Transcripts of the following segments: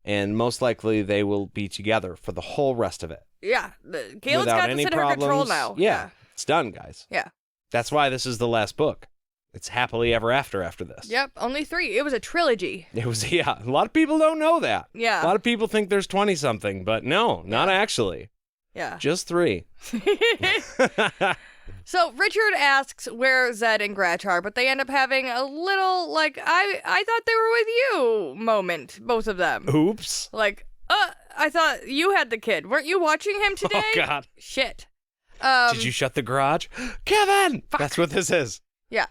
and most likely they will be together for the whole rest of it. Yeah. Kahlan's got this in her control now. Yeah. It's done, guys. Yeah. That's why this is the last book. It's happily ever after this. Yep, only 3. It was a trilogy. It was, yeah. A lot of people don't know that. Yeah. A lot of people think there's 20-something, but no, not actually. Yeah. Just 3. So Richard asks where Zed and Gratch are, but they end up having a little, like, I thought they were with you moment, both of them. Oops. Like, I thought you had the kid. Weren't you watching him today? Oh, God. Shit. Did you shut the garage? Kevin! Fuck. That's what this is. Yeah.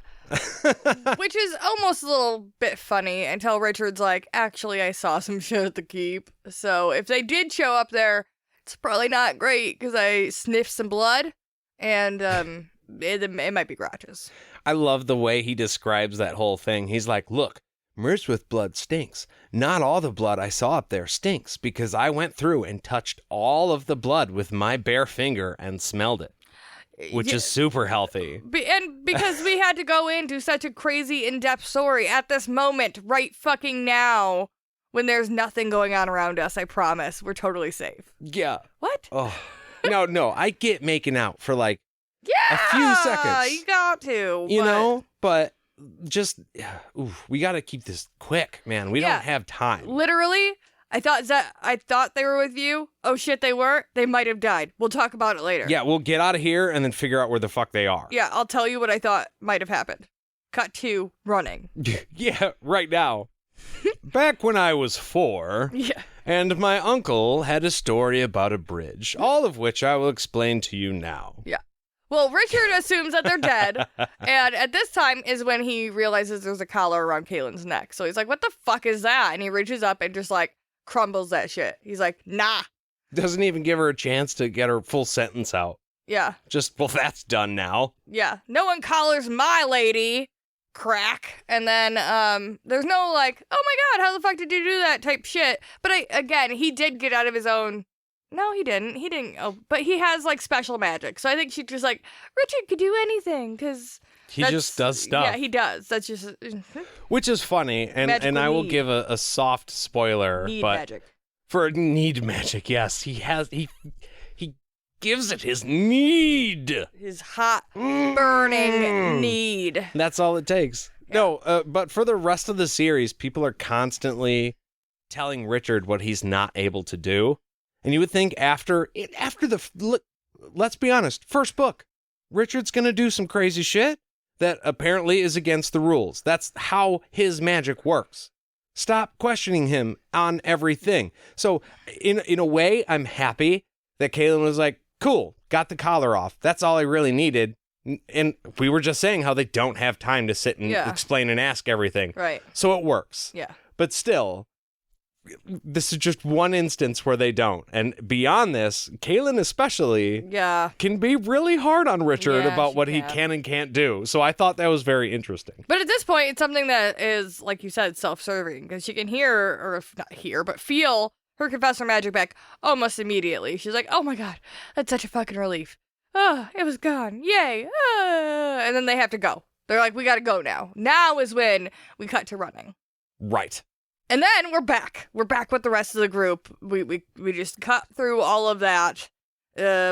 Which is almost a little bit funny until Richard's like, actually, I saw some shit at the keep. So if they did show up there, it's probably not great because I sniffed some blood and it might be Gratch's. I love the way he describes that whole thing. He's like, look, merrits with blood stinks. Not all the blood I saw up there stinks because I went through and touched all of the blood with my bare finger and smelled it. Which is super healthy. And because we had to go into such a crazy in-depth story at this moment, right fucking now, when there's nothing going on around us, I promise. We're totally safe. Yeah. What? Oh, no, I get making out for like a few seconds. You got to. You know, but just, we got to keep this quick, man. We don't have time. Literally, I thought they were with you. Oh shit, they weren't. They might have died. We'll talk about it later. Yeah, we'll get out of here and then figure out where the fuck they are. Yeah, I'll tell you what I thought might have happened. Cut to running. Yeah, right now. Back when I was 4, and my uncle had a story about a bridge, all of which I will explain to you now. Yeah. Well, Richard assumes that they're dead, and at this time is when he realizes there's a collar around Kahlan's neck. So he's like, what the fuck is that? And he reaches up and just like crumbles that shit. He's like, nah. Doesn't even give her a chance to get her full sentence out. Yeah. Just, well, that's done now. Yeah. No one collars my lady. Crack. And then there's no like, oh my god, how the fuck did you do that type shit. But again, he did get out of his own. No, he didn't. Oh, but he has like special magic. So I think she's just like, Richard could do anything because he just does stuff. Yeah, he does. That's just which is funny. And I will give a soft spoiler. Need but magic. For need magic, yes. He gives it his need. His hot, burning need. That's all it takes. Yeah. No, but for the rest of the series, people are constantly telling Richard what he's not able to do. And you would think after let's be honest, first book, Richard's going to do some crazy shit that apparently is against the rules. That's how his magic works. Stop questioning him on everything. So in a way, I'm happy that Kahlan was like, cool, got the collar off. That's all I really needed. And we were just saying how they don't have time to sit and explain and ask everything. Right. So it works. Yeah. But still, this is just one instance where they don't. And beyond this, Kahlan especially can be really hard on Richard about what he can and can't do. So I thought that was very interesting. But at this point, it's something that is, like you said, self-serving. Because she can hear, or if not hear, but feel her confessor magic back almost immediately. She's like, oh my god, that's such a fucking relief. Oh, it was gone. Yay. And then they have to go. They're like, we gotta go now. Now is when we cut to running. Right. And then we're back. We're back with the rest of the group. We just cut through all of that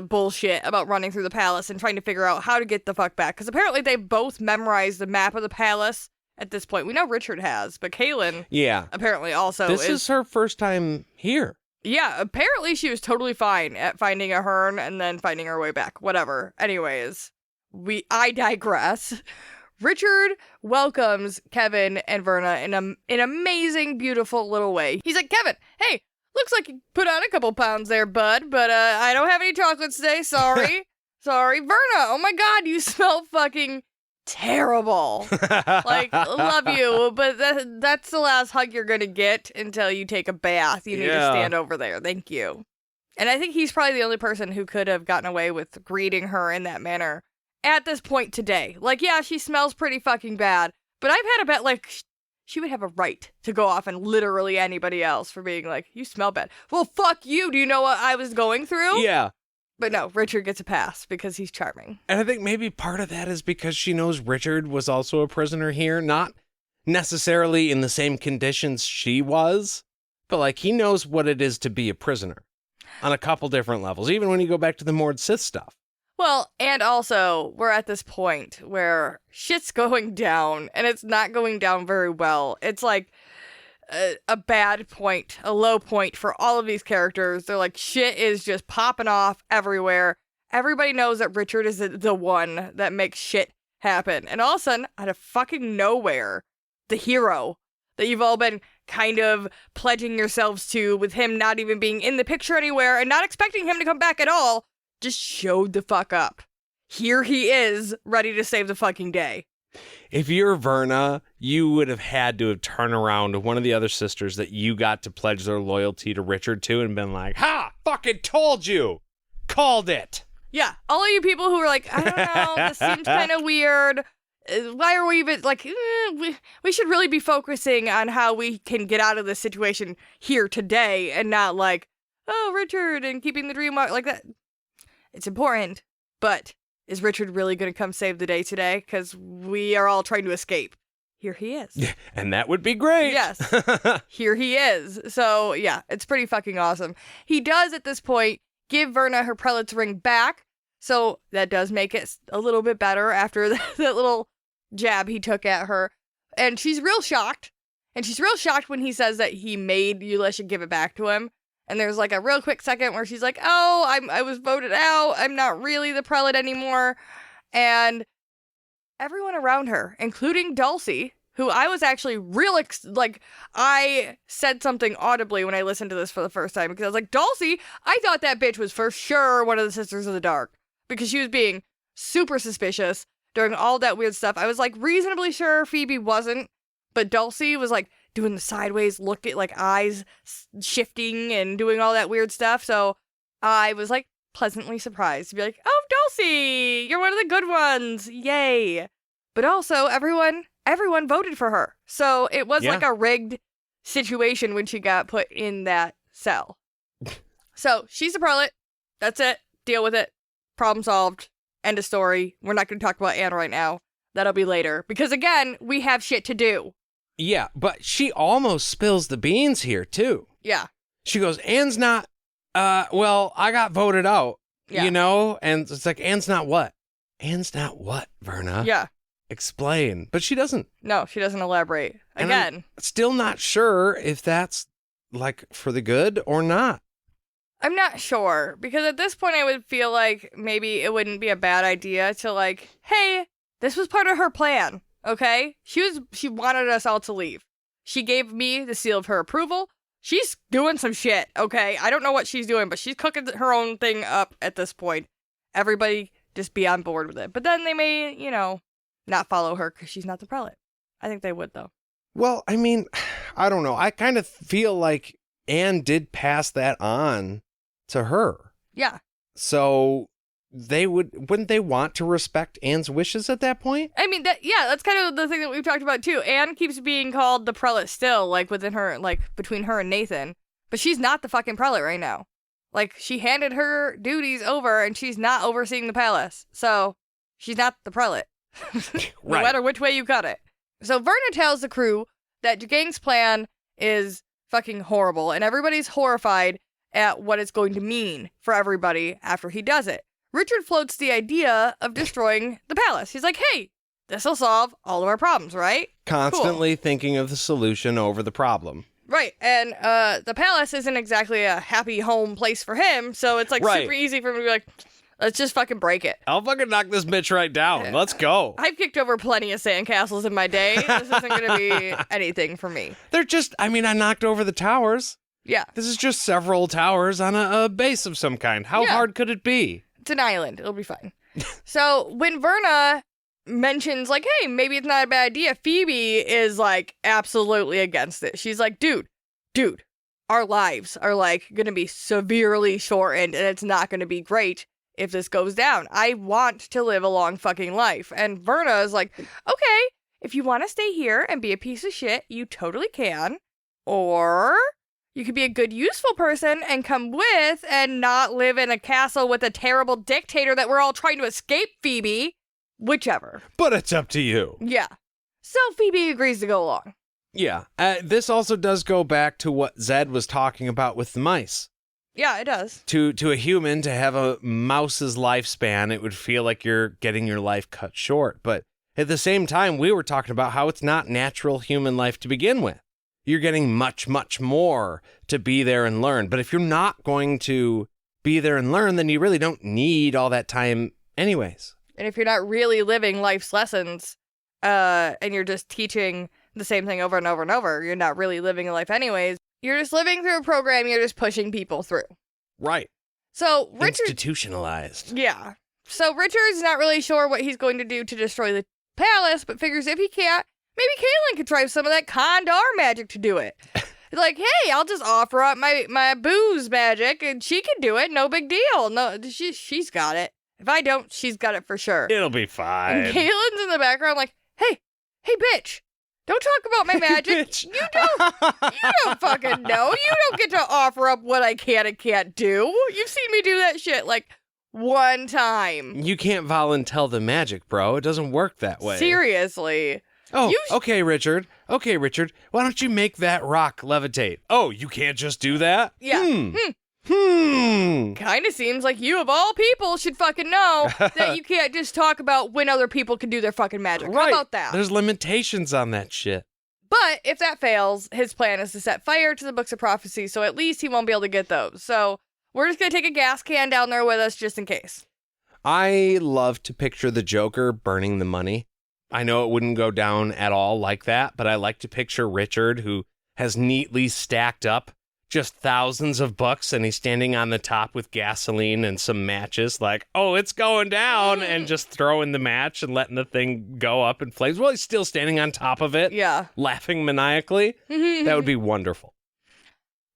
bullshit about running through the palace and trying to figure out how to get the fuck back. Because apparently they both memorized the map of the palace at this point. We know Richard has, but Kahlan apparently also This is her first time here. Yeah, apparently she was totally fine at finding a Hern and then finding her way back. Whatever. Anyways, I digress. Richard welcomes Kevin and Verna in an amazing, beautiful little way. He's like, Kevin, hey, looks like you put on a couple pounds there, bud, but I don't have any chocolates today. Sorry. Sorry. Verna, oh my god, you smell fucking terrible. Like, love you, but that's the last hug you're gonna get until you take a bath. You need to stand over there. Thank you. And I think he's probably the only person who could have gotten away with greeting her in that manner at this point today. Like, yeah, she smells pretty fucking bad, but I've had a bet, like, she would have a right to go off and literally anybody else for being like, you smell bad. Well, fuck you. Do you know what I was going through? Yeah. But no, Richard gets a pass because he's charming. And I think maybe part of that is because she knows Richard was also a prisoner here, not necessarily in the same conditions she was, but like he knows what it is to be a prisoner on a couple different levels, even when you go back to the Mord Sith stuff. Well, and also, we're at this point where shit's going down, and it's not going down very well. It's like a bad point, a low point for all of these characters. They're like, shit is just popping off everywhere. Everybody knows that Richard is the one that makes shit happen. And all of a sudden, out of fucking nowhere, the hero that you've all been kind of pledging yourselves to, with him not even being in the picture anywhere and not expecting him to come back at all, just showed the fuck up. Here he is, ready to save the fucking day. If you're Verna, you would have had to have turned around to one of the other sisters that you got to pledge their loyalty to Richard to and been like, ha, fucking told you, called it. Yeah, all of you people who are like, I don't know, this seems kind of weird. Why are we even, like, we should really be focusing on how we can get out of this situation here today and not like, oh, Richard and keeping the dream like that. It's important, but is Richard really going to come save the day today? Because we are all trying to escape. Here he is. And that would be great. Yes. Here he is. So, yeah, it's pretty fucking awesome. He does, at this point, give Verna her prelate's ring back. So that does make it a little bit better after that little jab he took at her. And she's real shocked. And she's real shocked when he says that he made Eula should give it back to him. And there's like a real quick second where she's like, oh, I was voted out. I'm not really the prelate anymore. And everyone around her, including Dulcie, who I was actually I said something audibly when I listened to this for the first time. Because I was like, Dulcie, I thought that bitch was for sure one of the Sisters of the Dark. Because she was being super suspicious during all that weird stuff. I was like reasonably sure Phoebe wasn't. But Dulcie was like doing the sideways look at like eyes shifting and doing all that weird stuff. So I was like pleasantly surprised to be like, oh, Dulcie, you're one of the good ones. Yay. But also everyone voted for her. So it was like a rigged situation when she got put in that cell. So she's a prelate. That's it. Deal with it. Problem solved. End of story. We're not going to talk about Anne right now. That'll be later. Because again, we have shit to do. Yeah, but she almost spills the beans here, too. Yeah. She goes, Anne's not, well, I got voted out, you know? And it's like, Anne's not what? Anne's not what, Verna? Yeah. Explain. But she doesn't. No, she doesn't elaborate. Again. I'm still not sure if that's, like, for the good or not. I'm not sure. Because at this point, I would feel like maybe it wouldn't be a bad idea to, like, hey, this was part of her plan. Okay? She wanted us all to leave. She gave me the seal of her approval. She's doing some shit, okay? I don't know what she's doing, but she's cooking her own thing up at this point. Everybody just be on board with it. But then they may, not follow her because she's not the prelate. I think they would, though. Well, I mean, I don't know. I kind of feel like Anne did pass that on to her. Yeah. So wouldn't they want to respect Anne's wishes at that point? I mean, that's kind of the thing that we've talked about too. Anne keeps being called the prelate still, like within her, like between her and Nathan, but she's not the fucking prelate right now. Like she handed her duties over and she's not overseeing the palace. So she's not the prelate. No matter which way you cut it. So Verna tells the crew that Dugang's plan is fucking horrible and everybody's horrified at what it's going to mean for everybody after he does it. Richard floats the idea of destroying the palace. He's like, hey, this'll solve all of our problems, right? Constantly thinking of the solution over the problem. Right, and the palace isn't exactly a happy home place for him, so it's like super easy for him to be like, let's just fucking break it. I'll fucking knock this bitch right down. Let's go. I've kicked over plenty of sandcastles in my day. This isn't going to be anything for me. I knocked over the towers. Yeah. This is just several towers on a base of some kind. How hard could it be? It's an island. It'll be fine. So when Verna mentions, like, hey, maybe it's not a bad idea, Phoebe is, like, absolutely against it. She's like, dude, our lives are, like, going to be severely shortened, and it's not going to be great if this goes down. I want to live a long fucking life. And Verna is like, okay, if you want to stay here and be a piece of shit, you totally can. Or you could be a good, useful person and come with and not live in a castle with a terrible dictator that we're all trying to escape, Phoebe. Whichever. But it's up to you. Yeah. So Phoebe agrees to go along. Yeah. This also does go back to what Zed was talking about with the mice. Yeah, it does. To a human, to have a mouse's lifespan, it would feel like you're getting your life cut short. But at the same time, we were talking about how it's not natural human life to begin with. You're getting much, much more to be there and learn. But if you're not going to be there and learn, then you really don't need all that time anyways. And if you're not really living life's lessons, and you're just teaching the same thing over and over and over, you're not really living a life anyways. You're just living through a program you're just pushing people through. Right. So Richard... Institutionalized. Yeah. So Richard's not really sure what he's going to do to destroy the palace, but figures if he can't, maybe Kahlan could try some of that Kandar magic to do it. Like, hey, I'll just offer up my booze magic, and she can do it. No big deal. No, she's got it. If I don't, she's got it for sure. It'll be fine. And Kahlan's in the background like, hey, bitch. Don't talk about my magic. Bitch. You don't fucking know. You don't get to offer up what I can and can't do. You've seen me do that shit like one time. You can't volunteer the magic, bro. It doesn't work that way. Seriously. Oh, okay, Richard. Okay, Richard. Why don't you make that rock levitate? Oh, you can't just do that? Yeah. Kind of seems like you, of all people, should fucking know that you can't just talk about when other people can do their fucking magic. Right. How about that? There's limitations on that shit. But if that fails, his plan is to set fire to the books of prophecy, so at least he won't be able to get those. So we're just going to take a gas can down there with us just in case. I love to picture the Joker burning the money. I know it wouldn't go down at all like that, but I like to picture Richard, who has neatly stacked up just thousands of bucks, and he's standing on the top with gasoline and some matches, like, oh, it's going down, and just throwing the match and letting the thing go up in flames. Well, he's still standing on top of it, laughing maniacally. That would be wonderful.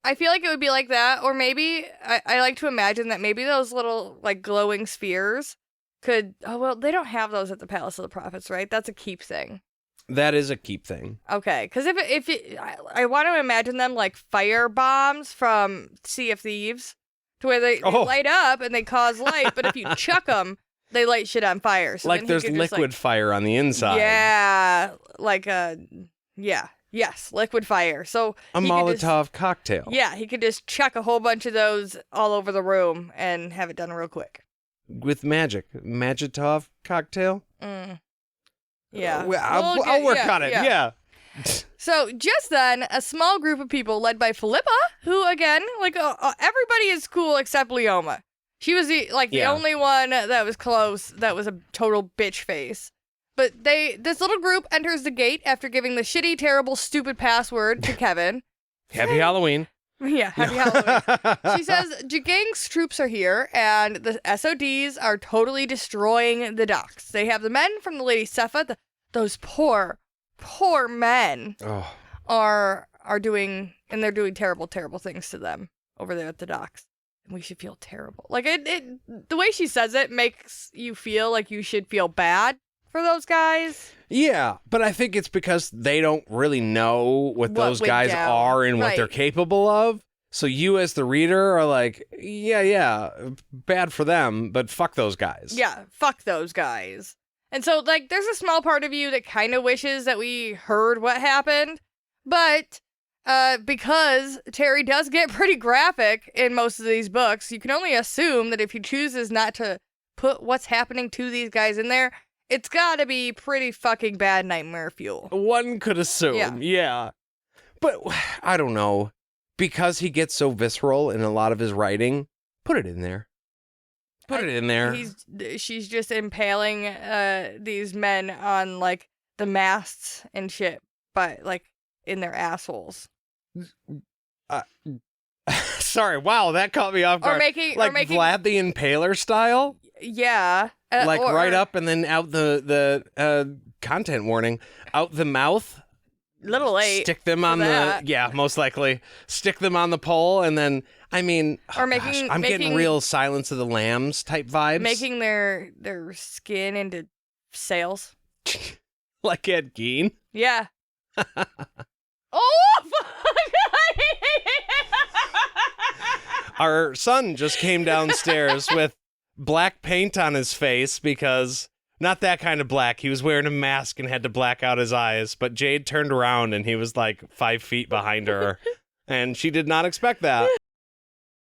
I feel like it would be like that, or maybe, I like to imagine that maybe those little, like, glowing spheres could, oh, well, they don't have those at the Palace of the Prophets, right? That's a keep thing. That is a keep thing. Okay, because I want to imagine them like fire bombs from Sea of Thieves, to where they light up and they cause light, but if you chuck them, they light shit on fire. So like there's liquid fire on the inside. Yeah, like yes, liquid fire. So a Molotov cocktail. Yeah, he could just chuck a whole bunch of those all over the room and have it done real quick. With magic. Magitov cocktail? Yeah. I'll work on it. Yeah. So just then, a small group of people led by Philippa, who again, like everybody is cool except Leoma. She was the only one that was close, that was a total bitch face. But this little group enters the gate after giving the shitty, terrible, stupid password to Kevin. Happy Halloween. Yeah, happy Halloween. She says, Jagang's troops are here, and the SODs are totally destroying the docks. They have the men from the Lady Sepha, those poor men, are doing, and they're doing terrible, terrible things to them over there at the docks. And we should feel terrible. Like, the way she says it makes you feel like you should feel bad for those guys. Yeah, but I think it's because they don't really know what those guys are and what they're capable of. So you as the reader are like, yeah, bad for them, but fuck those guys. Yeah, fuck those guys. And so, like, there's a small part of you that kind of wishes that we heard what happened, but because Terry does get pretty graphic in most of these books, you can only assume that if he chooses not to put what's happening to these guys in there, it's gotta be pretty fucking bad nightmare fuel. One could assume, yeah. But I don't know. Because he gets so visceral in a lot of his writing, put it in there. Put it in there. She's just impaling these men on, like, the masts and shit, but, like, in their assholes. Sorry, wow, that caught me off guard. Or making Vlad the Impaler style? Yeah. Right up and then out the content warning, out the mouth. Little late. Stick them on most likely. Stick them on the pole, and then, I mean, I'm getting real Silence of the Lambs type vibes. Making their skin into sails. Like Ed Gein? Yeah. Oh, fuck! Our son just came downstairs with black paint on his face because Not that kind of black. He was wearing a mask and had to black out his eyes. But Jade turned around and he was like 5 feet behind her. And she did not expect that.